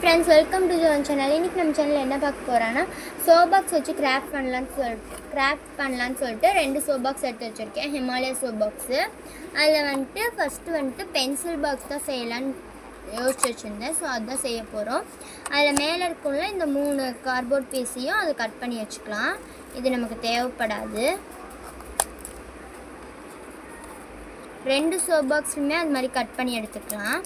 Friends, welcome to John channel. இன்றைக்கி நம்ம சேனலில் என்ன பார்க்க போகிறோன்னா, சோபாக்ஸ் வச்சு கிராஃப்ட் பண்ணலான்னு சொல்லிட்டு 2 சோபாக்ஸ் எடுத்து வச்சுருக்கேன். ஹிமாலயா சோபாக்ஸு. அதில் வந்துட்டு ஃபஸ்ட்டு பென்சில் பாக்ஸ் தான் செய்யலான்னு யோசிச்சு வச்சுருந்தேன். ஸோ அதுதான் செய்ய போகிறோம். அதில் மேலே இருக்குள்ள இந்த 3 கார்ட்போர்ட் பீஸையும் அதை கட் பண்ணி வச்சுக்கலாம். இது நமக்கு தேவைப்படாது. 2 சோபாக்ஸுமே அது மாதிரி கட் பண்ணி எடுத்துக்கலாம்.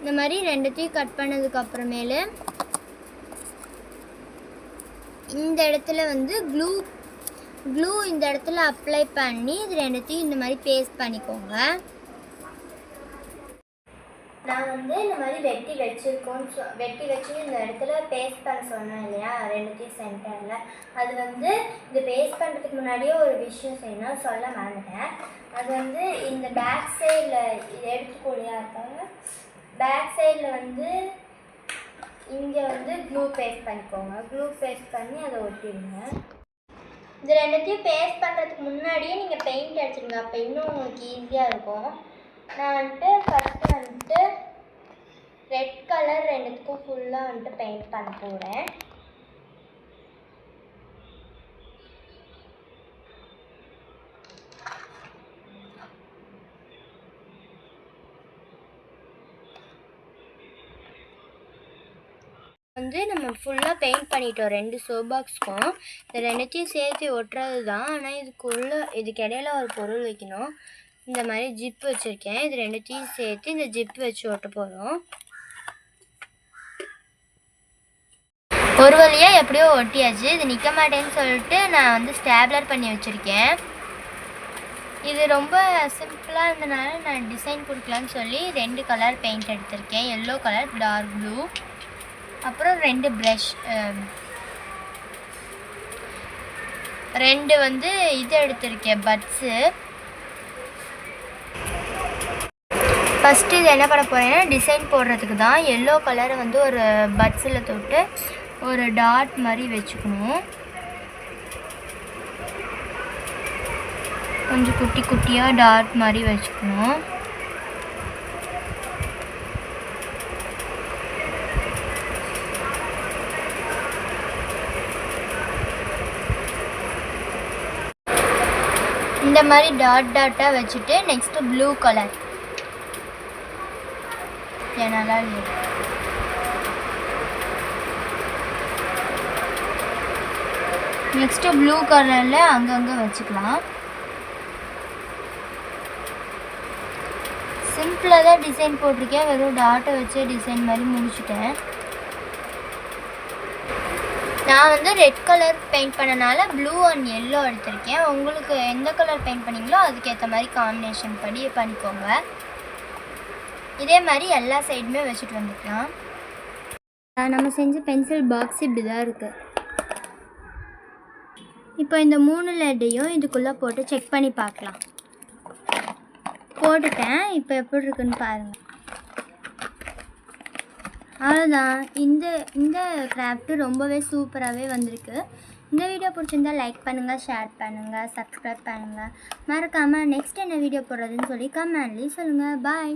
இந்த மாதிரி 2த்தையும் கட் பண்ணதுக்கப்புறமேலு இந்த இடத்துல க்ளூ இந்த இடத்துல அப்ளை பண்ணி இது 2த்தையும் இந்த மாதிரி பேஸ்ட் பண்ணிக்கோங்க. நான் இந்த மாதிரி வெட்டி வச்சு இந்த இடத்துல பேஸ்ட் பண்ண சொன்னேன் இல்லையா, 2த்தையும் சென்டரில். அது இது பேஸ்ட் பண்ணுறதுக்கு முன்னாடியே ஒரு விஷயம் செய்யணும், சொல்ல மறந்துட்டேன். அது இந்த பேக் சைடில் இது எடுத்துக்கொள்ளியா இருக்காங்க. பேக் சைடில் இங்கே க்ளூ பேஸ்ட் பண்ணிக்கோங்க. க்ளூ பேஸ்ட் பண்ணி அதை ஒட்டிடுங்க. இது 2த்தையும் பேஸ்ட் பண்ணுறதுக்கு முன்னாடியே நீங்கள் பெயிண்ட் அடிச்சிடுங்க, அப்போ இன்னும் உங்களுக்கு ஈஸியாக இருக்கும். நான் ஃபஸ்ட்டு ரெட் கலர் 2த்துக்கும் ஃபுல்லாக பெயிண்ட் பண்ண போகிறேன். நம்ம ஃபுல்லாக பெயிண்ட் பண்ணிட்டோம் 2 சோபாக்ஸ்க்கும். இந்த 2த்தையும் சேர்த்து ஒட்டுறது தான். ஆனால் இதுக்கு இடையில ஒரு பொருள் வைக்கணும். இந்த மாதிரி ஜிப் வச்சுருக்கேன். இது 2த்தையும் சேர்த்து இந்த ஜிப் வச்சு ஒட்ட போகிறோம். ஒரு வழியாக எப்படியோ ஒட்டியாச்சு. இது நிற்க மாட்டேன்னு சொல்லிட்டு நான் ஸ்டேப்லர் பண்ணி வச்சுருக்கேன். இது ரொம்ப சிம்பிளாக இருந்தனால நான் டிசைன் கொடுக்கலான்னு சொல்லி 2 கலர் பெயிண்ட் எடுத்திருக்கேன். எல்லோ கலர், டார்க் ப்ளூ, அப்புறம் 2 ப்ரஷ், 2 இது எடுத்திருக்கேன் பட்ஸு. ஃபஸ்ட்டு இது என்ன பண்ண போகிறேன்னா, டிசைன் போடுறதுக்கு தான் எல்லோ கலரை ஒரு பட்ஸில் தொட்டு ஒரு டாட் மாதிரி வச்சுக்கணும். கொஞ்சம் குட்டி குட்டியாக டாட் மாதிரி வச்சுக்கணும். இந்த மாதிரி டாட்டாக வச்சுட்டு நெக்ஸ்ட்டு ப்ளூ கலர் நல்லா இல்லை. நெக்ஸ்ட்டு ப்ளூ கலரில் அங்கங்கே வச்சுக்கலாம். சிம்பிளாக தான் டிசைன் போட்டிருக்கேன். வெறும் டாட்டை வச்சு டிசைன் மாதிரி முடிச்சுட்டேன். நான் ரெட் கலர் பெயிண்ட் பண்ணனால ப்ளூ அண்ட் எல்லோ எடுத்திருக்கேன். உங்களுக்கு எந்த கலர் பெயிண்ட் பண்ணிங்களோ அதுக்கேற்ற மாதிரி காம்பினேஷன் படி பண்ணிக்கோங்க. இதே மாதிரி எல்லா சைடுமே வச்சுட்டு வந்துக்கலாம். நம்ம செஞ்ச பென்சில் பாக்ஸ் இப்படி தான் இருக்குது. இப்போ இந்த 3 லெட்டையும் இதுக்குள்ளே போட்டு செக் பண்ணி பார்க்கலாம். போட்டுட்டேன். இப்போ எப்படி இருக்குன்னு பாருங்கள். அவ்வளோதான். இந்த கிராஃப்ட்டு ரொம்பவே சூப்பராகவே வந்திருக்கு. இந்த வீடியோ பிடிச்சிருந்தால் லைக் பண்ணுங்கள், ஷேர் பண்ணுங்கள், சப்ஸ்கிரைப் பண்ணுங்கள். மறக்காமல் நெக்ஸ்ட் என்ன வீடியோ போடுறதுன்னு சொல்லி கமெண்ட்லேயும் சொல்லுங்கள். பாய்.